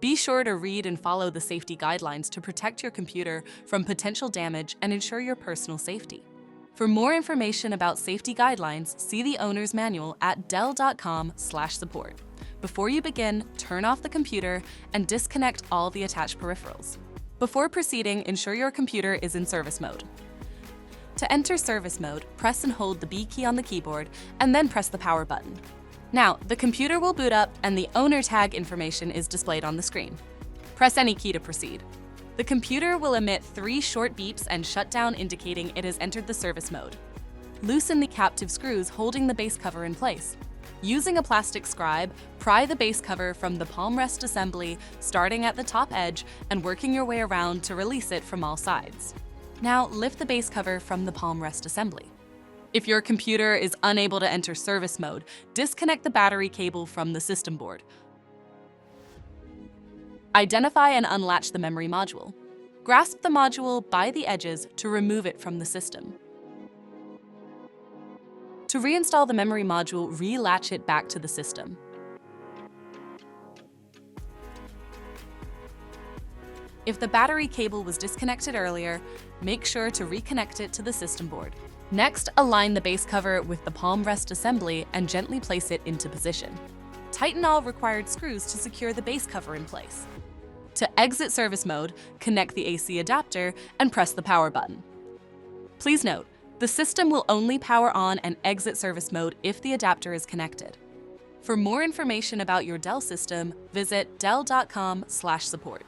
Be sure to read and follow the safety guidelines to protect your computer from potential damage and ensure your personal safety. For more information about safety guidelines, see the owner's manual at dell.com/support. Before you begin, turn off the computer and disconnect all the attached peripherals. Before proceeding, ensure your computer is in service mode. To enter service mode, press and hold the B key on the keyboard and then press the power button. Now, the computer will boot up and the owner tag information is displayed on the screen. Press any key to proceed. The computer will emit 3 short beeps and shut down, indicating it has entered the service mode. Loosen the captive screws holding the base cover in place. Using a plastic scribe, pry the base cover from the palm rest assembly, starting at the top edge and working your way around to release it from all sides. Now, lift the base cover from the palm rest assembly. If your computer is unable to enter service mode, disconnect the battery cable from the system board. Identify and unlatch the memory module. Grasp the module by the edges to remove it from the system. To reinstall the memory module, relatch it back to the system. If the battery cable was disconnected earlier, make sure to reconnect it to the system board. Next, align the base cover with the palm rest assembly and gently place it into position. Tighten all required screws to secure the base cover in place. To exit service mode, connect the AC adapter and press the power button. Please note, the system will only power on and exit service mode if the adapter is connected. For more information about your Dell system, visit dell.com/support.